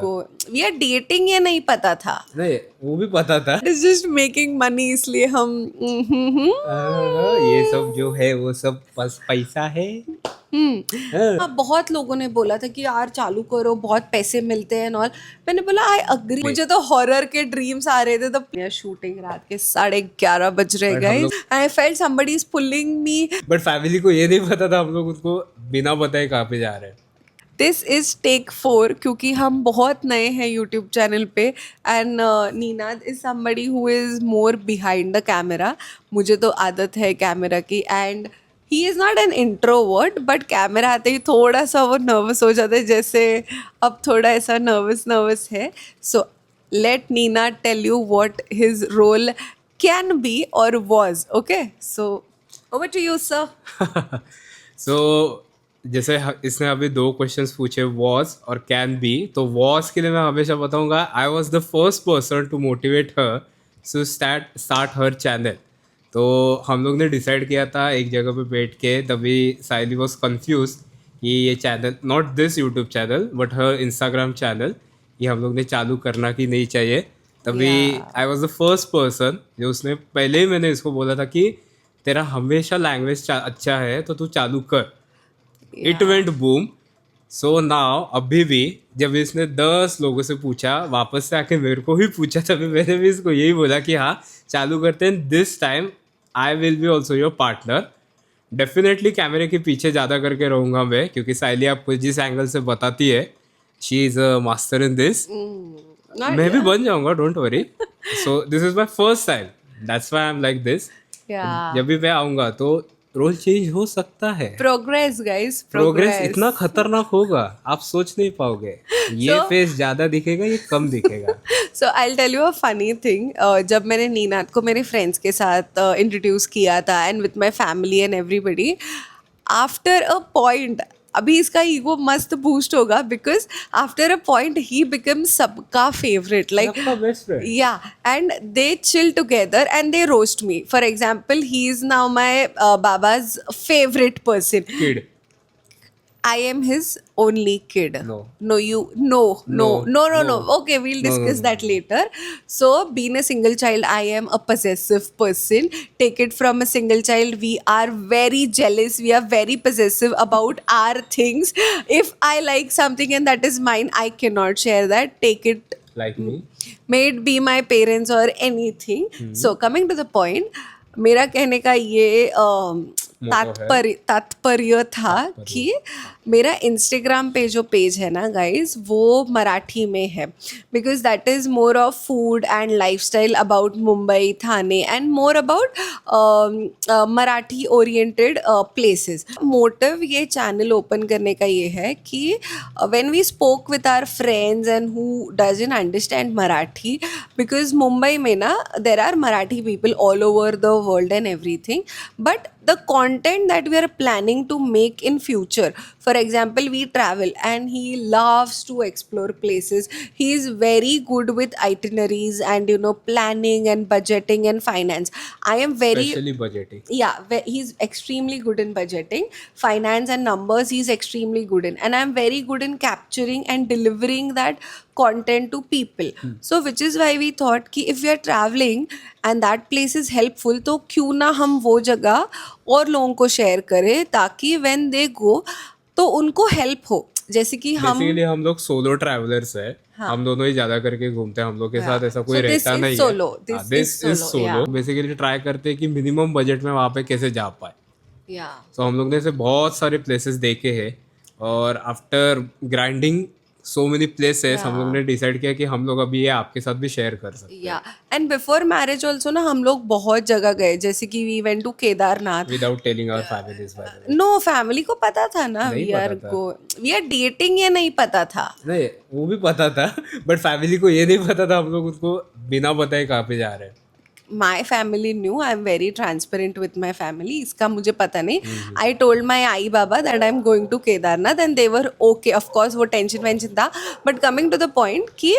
को we are dating ये नहीं पता था, नहीं वो भी पता था। इट्स जस्ट मेकिंग मनी, इसलिए हम ये सब जो है वो सब बस पैसा है। हाँ, बहुत लोगों ने बोला था कि यार चालू करो, बहुत पैसे मिलते हैं और मैंने बोला आई अग्री। मुझे तो हॉरर के ड्रीम्स आ रहे थे तब शूटिंग रात के 11:30 बज रहे But हम गए, लोग- I felt somebody is pulling me. But family को ये नहीं पता था हम लोग उसको बिना बताए कहाँ पे जा रहे हैं। दिस इज टेक 4 क्योंकि हम बहुत नए हैं यूट्यूब चैनल पे and Ninad is somebody who is more behind the camera. मुझे तो आदत है कैमरा की and he is not an introvert, but camera आते ही थोड़ा सा वो नर्वस हो जाता है, जैसे अब थोड़ा ऐसा नर्वस है। So let Nina tell you what his role can be और was. Okay, so over to you sir. So जैसे इसने अभी 2 क्वेश्चंस पूछे, वॉज और कैन बी। तो वॉज के लिए मैं हमेशा बताऊंगा I was the first person to motivate her to start her channel. तो हम लोग ने डिसाइड किया था एक जगह पे बैठ के, तभी साइली वॉज कन्फ्यूज कि ये channel, not this YouTube channel but her Instagram channel, ये हम लोग ने चालू करना कि नहीं चाहिए। तभी आई वॉज द फर्स्ट पर्सन जो उसने, पहले ही मैंने इसको बोला था कि तेरा हमेशा लैंग्वेज अच्छा है तो तू चालू कर। It went boom. So now अभी भी जब इसने 10 लोगों से पूछा, वापस से आके मेरे को ही पूछा, तभी मैंने भी इसको यही बोला कि हाँ चालू करते हैं। This time I will be also your partner. Definitely कैमरे के पीछे ज़्यादा करके रहूँगा मैं, क्योंकि साइली आपको जिस एंगल से बताती है, she is a master in this. मैं भी बन जाऊंगा, don't worry. So this is my first time, that's why I am like this. जब भी मैं आऊँगा तो रोल चेंज हो सकता है। प्रोग्रेस गाइस, प्रोग्रेस इतना खतरनाक होगा आप सोच नहीं पाओगे। ये फेस ज्यादा दिखेगा, ये कम दिखेगा। So I tell you a funny thing. जब मैंने नीनाद को मेरे फ्रेंड्स के साथ इंट्रोड्यूस किया था and with my family and everybody, after a point, अभी इसका ईगो मस्त बूस्ट होगा because after a point he become सबका फेवरेट, लाइक आपका best friend. yeah, and they chill together and they roast me. For example, he is now my baba's favorite person. Kid. I am his only kid. No. No, you. No. Okay, we'll discuss that later. So, being a single child, I am a possessive person. Take it from a single child, we are very jealous. We are very possessive about our things. If I like something and that is mine, I cannot share that. Take it, like me. may it be my parents or anything. So coming to the point, मेरा कहने का ये तात्पर्य था कि मेरा Instagram पे जो पेज है ना गाइज, वो मराठी में है because that is more of food and lifestyle about Mumbai, Thane and more about Marathi oriented places. Motive ये चैनल ओपन करने का ये है कि when we spoke with our friends and who doesn't understand Marathi, because Mumbai में ना there are Marathi people all over the world and everything, but the content that we are planning to make in future, for example, we travel and he loves to explore places. He is very good with itineraries and planning and budgeting and finance. I am very, especially budgeting. yeah, he's extremely good in budgeting, finance and numbers. He's extremely good in, and I'm very good in capturing and delivering that content to people. So which is why we thought कि if we are traveling and that place is helpful, तो क्यों ना हम वो जगह और लोगों को शेयर करें ताकि when they go तो उनको हेल्प हो। जैसे कि बेसिकली हम लोग सोलो ट्रैवलर्स है। हम दोनों ही ज्यादा करके घूमते हैं, हम लोग के साथ ऐसा कोई रहता नहीं है। This is solo. Basically try करते हैं कि मिनिमम बजट में वहाँ पे कैसे जा पाए। तो हम लोग ने ऐसे बहुत सारे प्लेसेस देखे हैं और after grinding so many places हम लोग ने डिसाइड किया कि हम लोग अभी ये आपके साथ भी शेयर कर सकते हैं। या एंड बिफोर मैरिज ऑल्सो ना हम लोग बहुत जगह गए, जैसे कि we went to Kedarnath without telling our families. No, family को पता था ना वी आर डेटिंग, ये नहीं पता था। नहीं वो भी पता था बट फैमिली को ये नहीं पता था हम लोग उसको बिना बताए कहाँ पे जा रहे हैं। My family knew, I am very transparent with my family, इसका मुझे पता नहीं. आई टोल्ड माई आई बाबा that I am going to Kedarnath and they were okay. Of course वो टेंशन वेंशन था, but coming to the point कि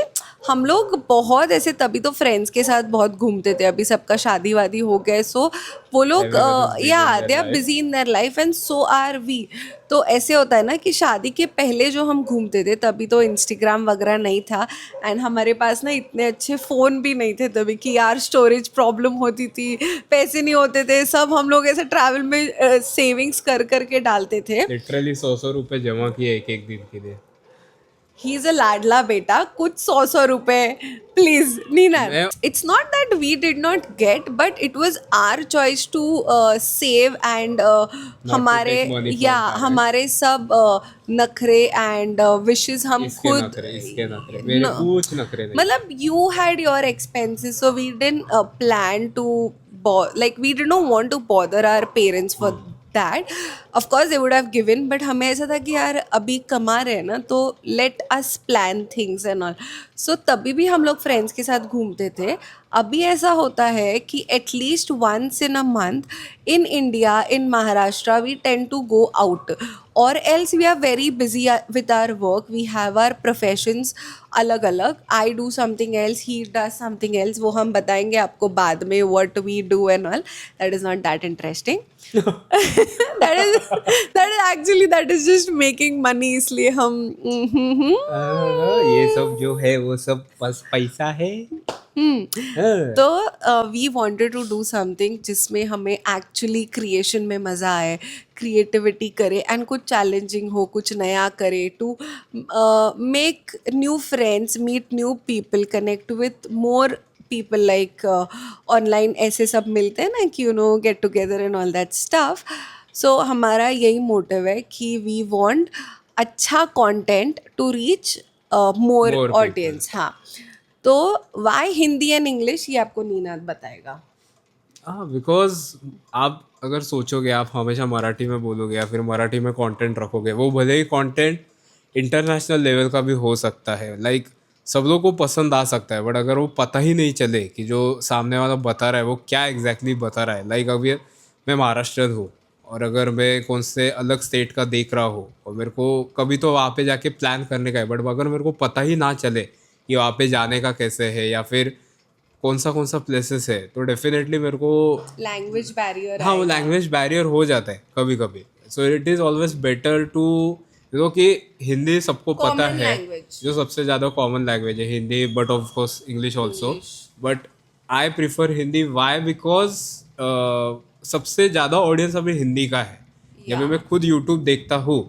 हम लोग बहुत ऐसे, तभी तो फ्रेंड्स के साथ बहुत घूमते थे. अभी सबका शादी वादी हो गए, सो वो लोग Everyone is busy या in their they are life. Busy in their life and so are we. तो ऐसे होता है ना कि शादी के पहले जो हम घूमते थे, तभी तो इंस्टाग्राम वगैरह नहीं था एंड हमारे पास ना इतने अच्छे फ़ोन भी नहीं थे तभी कि यार स्टोरेज प्रॉब्लम होती थी, पैसे नहीं होते थे, सब हम लोग ऐसे ट्रैवल में सेविंग्स कर करके डालते थे. लिटरली 100 रुपए जमा किए एक एक दिन के लिए. ही इज अ लाडला बेटा, कुछ 100 रुपए प्लीज नीना. मैं it's not that we did not get, but it was our choice to save and हमारे take money from या parents. हमारे सब नखरे एंड विशेस हम इसके खुद नखरे, इसके नखरे, मेरे न- कुछ नखरे नहीं. मतलब you had your expenses, so we didn't plan to like we did not want to bother our parents for that. Of course they would have given, but हमें ऐसा था कि यार अभी कमा रहे हैं ना, तो let us plan things and all. So तभी भी हम लोग फ्रेंड्स के साथ घूमते थे. अभी ऐसा होता है कि atleast once in a month in India, in Maharashtra, we tend to go out, और else we are very busy with our work, we have our professions अलग अलग. I do something else, he does something else, वो हम बताएंगे आपको बाद में what we do and all. That is not that interesting. that is actually that is just making money, इसलिए हम ये सब जो है वो सब बस पैसा है. तो we wanted to do something जिसमें हमें एक्चुअली क्रिएशन में मज़ा आए, क्रिएटिविटी करे एंड कुछ चैलेंजिंग हो, कुछ नया करे, to make new friends, meet new people, connect with more people. Like online ऐसे सब मिलते हैं ना कि you know get together and all that stuff. So हमारा यही मोटिव है कि वी वांट अच्छा content to reach more More audience. हाँ, तो वाई हिंदी एंड इंग्लिश, ये आपको नीनाद बताएगा. हाँ, बिकॉज आप अगर सोचोगे, आप हमेशा मराठी में बोलोगे या फिर मराठी में कंटेंट रखोगे, वो भले ही कंटेंट इंटरनेशनल लेवल का भी हो सकता है, लाइक सब लोगों को पसंद आ सकता है, बट अगर वो पता ही नहीं चले कि जो सामने वाला बता रहा है वो क्या एग्जैक्टली बता रहा है. लाइक अभी मैं महाराष्ट्र हूँ और अगर मैं कौन से अलग स्टेट का देख रहा हूँ और मेरे को कभी तो वहाँ पे जाके प्लान करने का है, बट अगर मेरे को पता ही ना चले कि वहाँ पे जाने का कैसे है या फिर कौन सा प्लेसेस है, तो डेफिनेटली मेरे को लैंग्वेज बैरियर. हाँ वो लैंग्वेज बैरियर हो जाता है कभी कभी. So it is always better to देखो कि हिंदी सबको पता Common है, language. जो सबसे ज़्यादा कॉमन लैंग्वेज है Hindi, but of course English also. But I prefer Hindi. Why? Because सबसे ज़्यादा ऑडियंस अभी हिंदी का है. जब मैं खुद यूट्यूब देखता हूँ,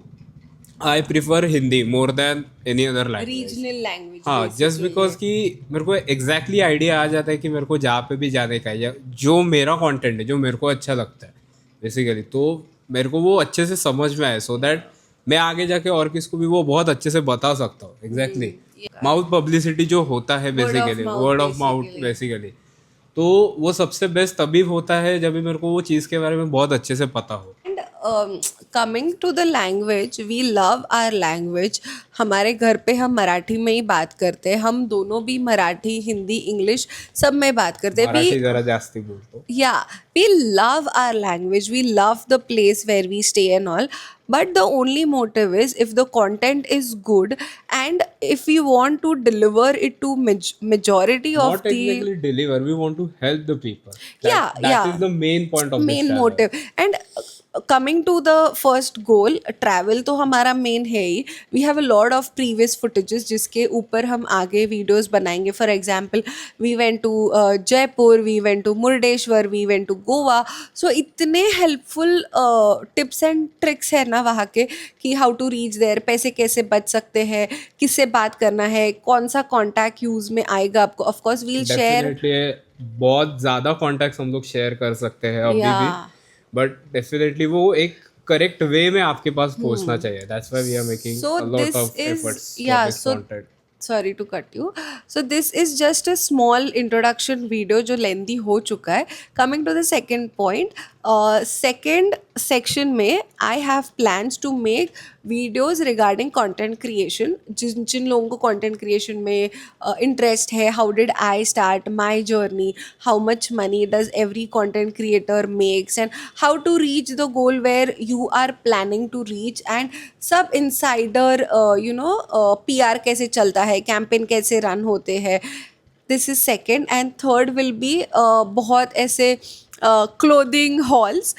आई prefer Hindi more than any other language. Regional language. हाँ, जस्ट बिकॉज कि मेरे को एग्जैक्टली आइडिया आ जाता है कि मेरे को जहाँ पे भी जाने का है या जो मेरा कंटेंट है, जो मेरे को अच्छा लगता है बेसिकली, तो मेरे को वो अच्छे से समझ में आए, सो दैट मैं आगे जाके और किसको भी वो बहुत अच्छे से बता सकता हूँ. एग्जैक्टली माउथ पब्लिसिटी जो होता है basically, word of mouth basically, तो वो सबसे बेस्ट तभी होता है जब भी मेरे को वो चीज़ के बारे में बहुत अच्छे से पता हो. And coming to the language, we love our language. हमारे घर पे हम मराठी में ही बात करते हैं. हम दोनों भी मराठी, हिंदी, इंग्लिश सब में बात करते हैं. मराठी जरा जास्ती बोलतो. Yeah, we love our language, we love the place where we stay and all, but the only motive is if the content is good and if we want to deliver it to majority of Not the exactly deliver, we want to help the people. Yeah, That yeah. is the main point of this main channel. motive. And coming to the first goal, travel तो हमारा main है ही. We have a lot of previous footages जिसके ऊपर हम आगे videos बनाएंगे. For example, we went to Jaipur, we went to Murdeshwar, we went to Goa. So इतने helpful tips and tricks है ना वहाँ के, कि how to reach there, पैसे कैसे बच सकते हैं, किससे बात करना है, कौन सा contact use में आएगा आपको. Of course we'll share. Definitely बहुत ज़्यादा कॉन्टैक्ट्स हम लोग शेयर कर सकते हैं अभी भी, बट डेफिनेटली वो एक करेक्ट वे में आपके पास पहुंचना चाहिए. That's why we are making So a lot this of is, efforts yeah, for this so content. sorry to cut you. So this is just a small introduction video जो lengthy हो चुका है. Coming to the second point, second section में I have plans to make videos regarding content creation. जिन जिन लोगों को content creation में इंटरेस्ट है, how did I start my journey, how much money does every content creator makes, and how to reach the goal where you are planning to reach, and सब insider PR कैसे चलता है, campaign कैसे run होते हैं. This is second. And third will B बहुत ऐसे clothing halls.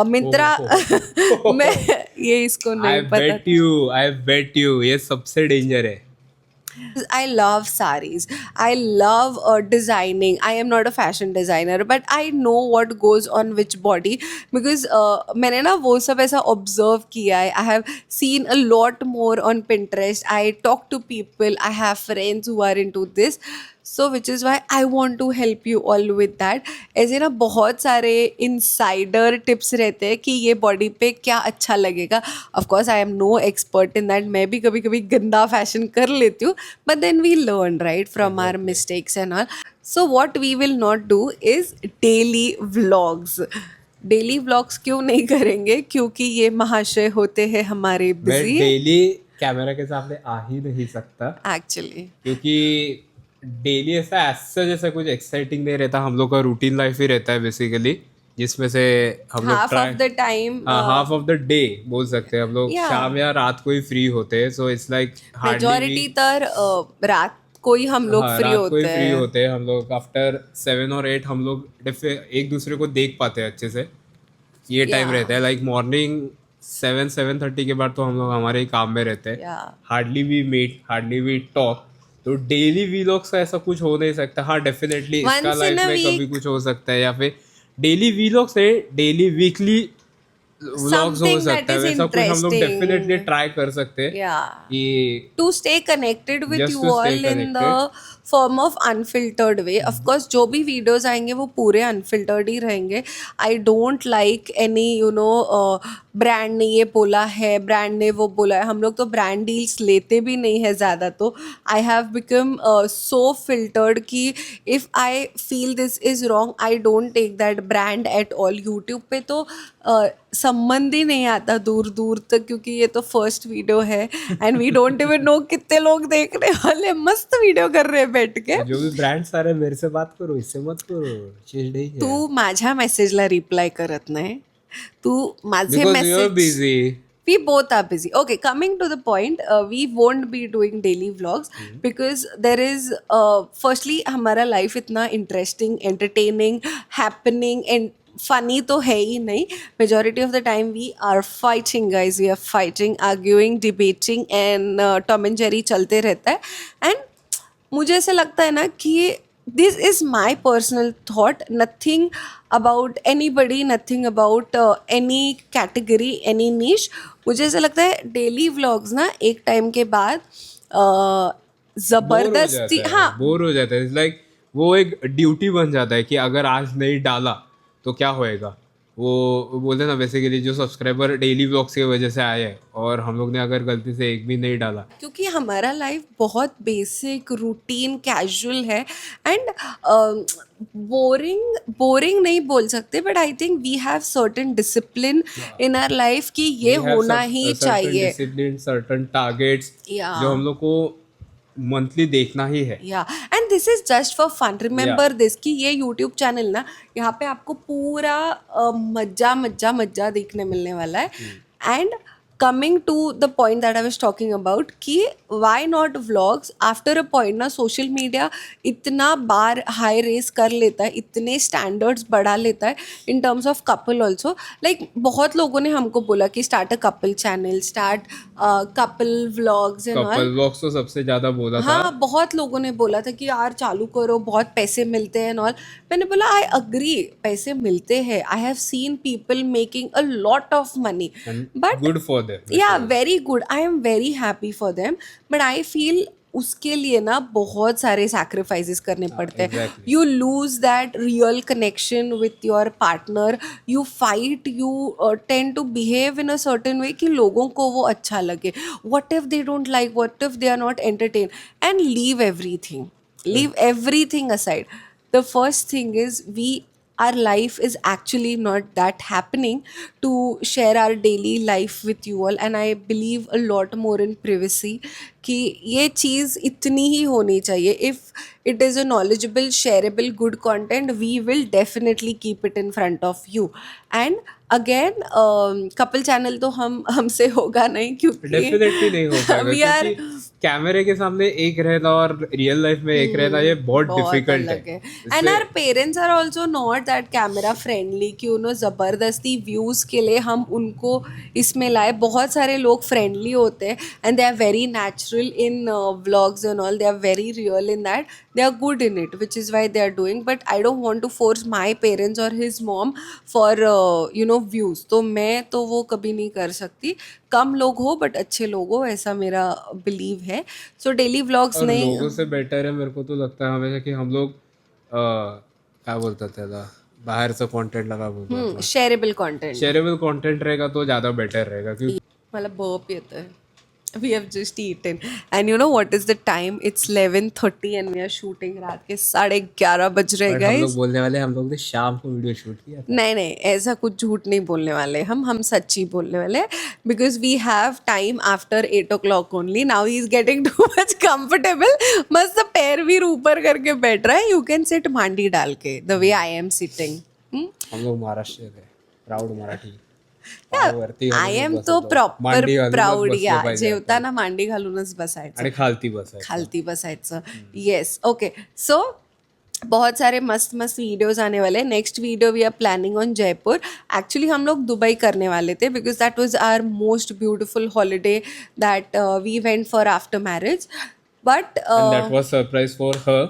Myntra मैं ये इसको आई नहीं पता. बेट यू ये सबसे डेंजर है. I love saris. I love designing. I am not a fashion designer, but I know what goes on which body because मैंने ना वो सब ऐसा observe किया है. I have seen a lot more on Pinterest. I talk to people. I have friends who are into this. So which is why I want to help you all with that. ऐसे ना बहुत सारे insider tips रहते हैं कि ये body पे क्या अच्छा लगेगा. Of course I am no expert in that. मैं भी कभी कभी गंदा fashion कर लेती हूँ. But then we learn, right, from our mistakes and all. So what we will not do is daily vlogs. Daily vlogs क्यों नहीं करेंगे? क्योंकि ये महाशय होते हैं हमारे मैं बिजी डेली कैमरा के सामने आ ही नहीं सकता एक्चुअली. क्योंकि डेली ऐसा जैसा कुछ एक्साइटिंग नहीं रहता. हम लोग का रूटीन लाइफ ही रहता है बेसिकली, जिसमें से हम लोग half of the time half of the day बोल सकते हैं हम लोग Yeah. शाम या रात को ही फ्री होते हैं. सो इट्स लाइक मेजॉरिटी तर रात को ही हम लोग फ्री होते फ्री हैं. होते हैं. हम लोग आफ्टर 7 और 8 हम लोग एक दूसरे को देख पाते हैं अच्छे से. ये टाइम Yeah. रहता है लाइक मॉर्निंग 7-7:30 के बाद तो हम लोग हमारे ही काम में रहते हैं. Yeah. Hardly we meet, hardly we talk. तो डेली वीलॉग्स का ऐसा कुछ हो नहीं सकता. हाँ डेफिनेटली इसका Once in लाइफ a में week. कभी कुछ हो सकता है, या फिर डेली वीलॉग्स है, डेली वीकली व्लॉग्स हो Something that सकता है. is वैसा कुछ हम लोग interesting. डेफिनेटली ट्राई कर सकते हैं Yeah. कि To stay connected with Just you to stay all in the connected. form of unfiltered way. Of course जो भी videos आएंगे वो पूरे unfiltered ही रहेंगे. I don't like any brand ने ये बोला है, ब्रांड ने वो बोला है. हम लोग तो ब्रांड डील्स लेते भी नहीं है ज़्यादा. तो I have become so filtered कि if I feel this is wrong I don't take that brand at all. YouTube पे तो संबंध ही नहीं आता दूर दूर तक, क्योंकि ये तो फर्स्ट वीडियो है and we don't even know कितने लोग देखने वाले. मस्त वीडियो कर रहे हैं बैठ के. जो भी ब्रँड्स आले मेरे से बात करो, इससे मत करो. चीज नाही है. तू माझ्या मेसेजला रिप्लाय करत नाही. तू माझे Because you're message busy. we both are busy. Okay, coming to the point, we won't be doing daily vlogs because there is firstly हमारा life इतना interesting, entertaining, happening and funny तो है ही नहीं. Majority of the time we are fighting, guys. We are fighting, arguing, debating and Tom and Jerry चलते रहता है. And मुझे ऐसा लगता है ना कि this is my personal thought, nothing about anybody, nothing about any category, any niche. मुझे ऐसा लगता है डेली व्लॉग्स ना एक टाइम के बाद जबरदस्ती बोर हो जाता है. लाइक वो एक ड्यूटी बन जाता है कि अगर आज नहीं डाला तो क्या होएगा. वो बोलते हैं ना बेसिकली जो सब्सक्राइबर डेली व्लॉग्स की वजह से आए हैं, और हम लोग ने अगर गलती से एक भी नहीं डाला. क्योंकि हमारा लाइफ बहुत बेसिक, रूटीन, कैजुअल है एंड बोरिंग नहीं बोल सकते, but I think we have certain discipline in our life कि ये होना ही चाहिए. Discipline, certain targets Yeah. जो हम लोग को मंथली देखना ही है. Yeah and this is just for fun. Remember this कि ये यूट्यूब चैनल ना, यहाँ पे आपको पूरा मज्जा देखने मिलने वाला है. And coming to the point that I was talking about कि why not vlogs. After a point ना सोशल मीडिया इतना बार हाई रेस कर लेता है, इतने स्टैंडर्ड्स बढ़ा लेता है in terms of couple also. Like बहुत लोगों ने हमको बोला कि start a couple channel, start couple vlogs and all. Couple vlogs तो सबसे ज्यादा बोला था. हाँ, बहुत लोगों ने बोला था कि यार चालू करो, बहुत पैसे मिलते हैं और मैंने बोला आई अग्री, पैसे मिलते हैं. I have seen people making a lot of money, but good for them. Yeah very good. I am very happy for them, but I feel उसके लिए ना बहुत सारे सैक्रिफाइसेस करने पड़ते हैं. exactly. You lose that real connection with your partner. You fight, you tend to behave in a certain way कि लोगों को वो अच्छा लगे. What if they don't like, what if they are not entertain, and leave everything aside. The first thing is we our life is actually not that happening to share our daily life with you all, and I believe a lot more in privacy कि ये चीज़ इतनी ही होनी चाहिए. If it is a knowledgeable shareable good content, we will definitely keep it in front of you. And again couple channel तो हमसे होगा नहीं क्योंकि डेफिनेटली नहीं हो पाएगा we are क्योंकि कैमरे के सामने एक रहना और रियल लाइफ में एक रहना ये बहुत बहुत डिफिकल्ट अलग है. है. And our parents are also not that camera friendly कि ज़बरदस्ती व्यूज के लिए हम उनको इसमें लाए. बहुत सारे लोग फ्रेंडली होते हैं and they are very natural in vlogs and all. They are very real in that. They are good in it, which is why they are doing. But I don't want to force my parents or his mom for views. तो मैं तो वो कभी नहीं कर सकती. कम लोग हो बट अच्छे लोग हो, ऐसा मेरा बिलीव है. सो डेली व्लॉग्स और नहीं. लोगों से बेटर है मेरे को तो लगता है हमेशा कि हम लोग क्या बोलता था बाहर से कंटेंट लगा बोलता था. Shareable content. शेयरेबल कंटेंट रहेगा तो ज़्यादा बेटर रहेगा क्योंकि मतलब बर्प येतं है. We have just eaten. And you know what is the time? It's 11:30 and we are shooting रात के 11:30 बज रहे हम guys. लोग बोलने वाले हम लोग ने शाम को वीडियो शूट किया था. नहीं नहीं, ऐसा कुछ झूठ नहीं बोलने वाले हम सच्ची बोलने वाले. Because we have time after 8 o'clock only. Now he is getting too much comfortable. मस्त पैर भी ऊपर करके बैठ रहा है. यू कैन सिट मांडी डाल के the way I am sitting. हम लोग महाराष्ट्र थे. प्राउड मराठी. आय एम तो प्रॉपर प्राऊड. या जेवताना मांडी घालूनच बसायचं आणि खालती बसायचं. येस. ओके. सो बहुत सारे मस्त मस्त वीडियोस आने वाले हैं. Next video we are planning on Jaipur. Actually हम लोग दुबई करने वाले थे because that was our most beautiful holiday that we went for after marriage. But that was surprise for her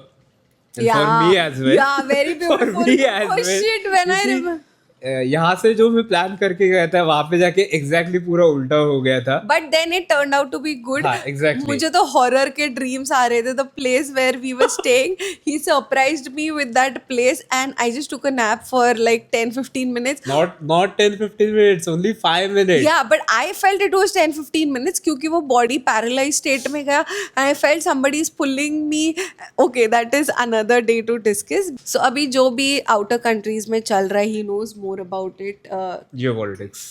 and for me as well. Yeah, very beautiful. For me as Oh well. shit, when I You see, remember. यहाँ से जो मैं plan करके गया था वहां पे जाके एग्जैक्टली पूरा उल्टा हो गया था. But then it turn out to be good. हाँ, exactly. मुझे तो हॉरर के ड्रीम्स आ रहे थे. The place where we were staying, he surprised me with that place and I just took a nap for like 10-15 minutes. Not 10-15 minutes, only 5 minutes. Yeah, but I felt it was 10-15 minutes क्योंकि वो body paralyse state में गया. I felt somebody is pulling me. Okay, that is another day to discuss. So अभी जो भी outer countries में चल रहा है, he knows more about it. Geopolitics.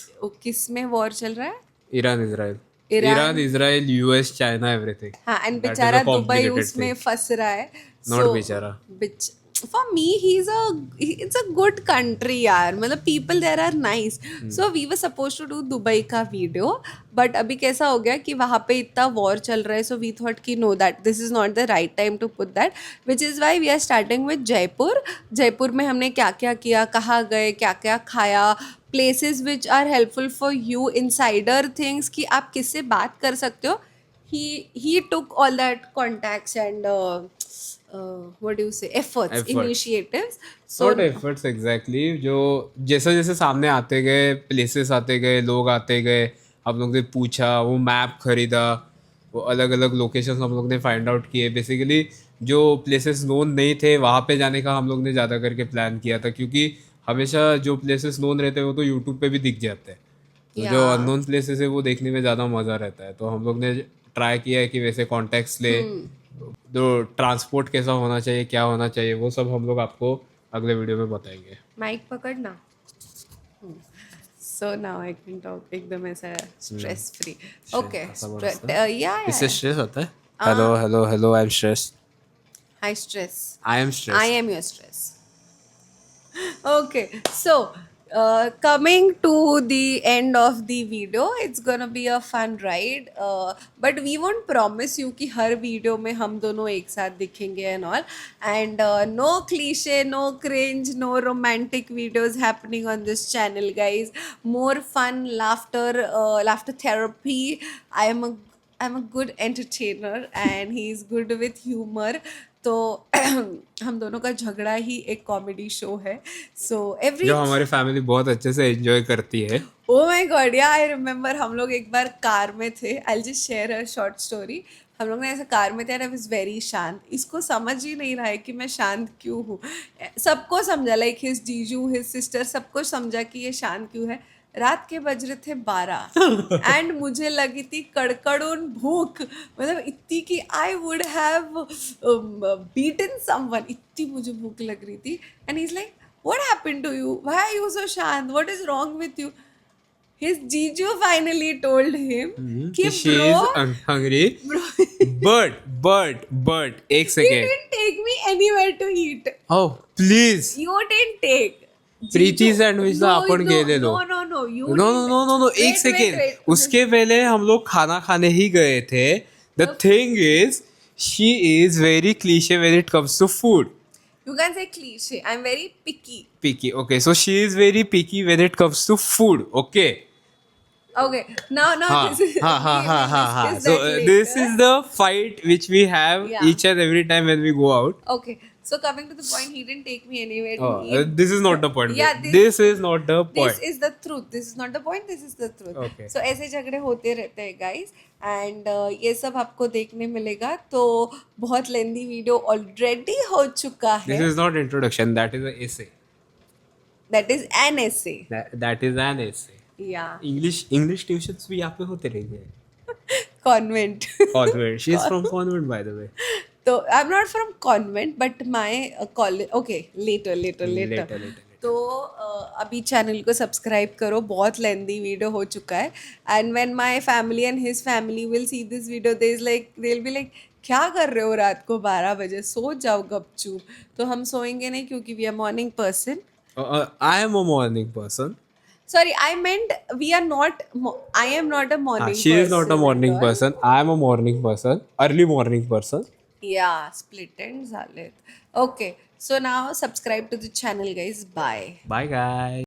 किस में वॉर चल रहा है? Iran Israel US China everything. हाँ, एंड That is a बेचारा दुबई complicated उसमें thing. फंस रहा है. Not बेचारा. For me, it's a good country यार. मतलब people there are nice. So we were supposed to do Dubai का वीडियो, but अभी कैसा हो गया कि वहाँ पे इतना वॉर चल रहा है. So we thought कि no, that this is not the right time to put that, which is why we are starting with Jaipur. Jaipur में हमने क्या क्या किया, कहाँ गए, क्या क्या खाया, places which are helpful for you, insider things कि आप किससे बात कर सकते हो. He took all that contacts and what do you say, efforts. Initiatives. So Not efforts exactly. जो जैसे जैसे सामने आते गए, प्लेसेस आते गए, लोग आते गए, हम लोग ने पूछा, वो मैप खरीदा, वो अलग अलग लोकेशंस हम लोग ने फाइंड आउट किए. बेसिकली जो प्लेसेस नोन नहीं थे वहाँ पे जाने का हम लोग ने ज़्यादा करके प्लान किया था क्योंकि हमेशा जो प्लेसेस नोन रहते हैं वो तो यूट्यूब पे भी दिख जाते हैं. तो जो अननोन प्लेसेस है वो देखने में ज़्यादा मज़ा रहता है. तो हम लोग ने ट्राई किया है कि वैसे कॉन्टेक्ट्स ले, तो ट्रांसपोर्ट कैसा होना चाहिए, क्या होना चाहिए, वो सब हम लोग आपको अगले वीडियो में बताएंगे. माइक पकड़ना. So now I can talk एकदम ऐसा स्ट्रेस फ्री. ओके. या इससे स्ट्रेस होता है. Hello I am stress. High stress. I am stress. I am your stress. Okay, so coming to the end of the video, it's gonna be a fun ride. But we won't promise you कि हर video में हम दोनों एक साथ दिखेंगे and all. And no cliche, no cringe, no romantic videos happening on this channel, guys. More fun, laughter therapy. I'm a good entertainer and he's good with humor. तो हम दोनों का झगड़ा ही एक कॉमेडी शो है. सो एवरी जो हमारी family बहुत अच्छे से एंजॉय करती है. ओ माय गॉड, या आई रिमेम्बर हम लोग एक बार कार में थे. I just share a short story. हम लोग ने ऐसे कार में थे एंड आई वाज वेरी शांत. इसको समझ ही नहीं रहा है कि मैं शांत क्यों हूँ. सबको समझा, लाइक हिज जीजू, हिज सिस्टर, सबको समझा कि ये शांत क्यों है. रात के बज रहे थे 12 एंड मुझे लगी थी कड़कड़ून भूख. मतलब इतनी कि I would have beaten someone. इतनी मुझे भूख लग रही थी. And is like what happened to you? Why are you so shant? What is wrong with you? His Jiju finally told him कि she bro, is hungry. bro, But एक he second. didn't take me anywhere to eat. Oh please. You didn't take. Preeti Jiju- sandwich तो No, अपन गए no, थे no, no, you no no didn't. No no no एक Wait, second wait. उसके पहले हम लोग खाना खाने ही गए थे the thing is she is very cliche when it comes to food You can say cliche. I'm very picky. picky okay so she is very picky when it comes to food okay Okay, now ha this is ha ha we ha will ha ha discuss so that this later. is the fight which we have Yeah. each and every time when we go out Okay, so coming to the point, he didn't take me anywhere to oh, eat. this is not the point Yeah, this is not the This point is the truth. This is not the point. This is the truth. Okay. So ऐसे झगड़े होते रहते हैं guys, and ये सब आपको देखने मिलेगा. तो बहुत लेंदी वीडियो ऑलरेडी हो चुका है. this is not introduction that is an essay That is an essay. that is an essay Yeah. English tuitions भी यहाँ पे होते रहेंगे Convent. convent she is from convent by the way तो I'm not from convent, but my college. Okay, later. later. तो अभी channel को subscribe करो. बहुत लेंदी वीडियो हो चुका है. And when my family and his family will see this video they will be like क्या कर रहे हो रात को 12 बजे, सो जाओ गपचूप. तो हम सोएंगे नहीं क्योंकि we are morning person. I am a morning person. Sorry, I meant we are not. I am not a morning. She is not a morning at all. person. I am a morning person. Early morning person. Yeah, split ends झालेत. Okay, so now subscribe to the channel, guys. Bye. Bye guys.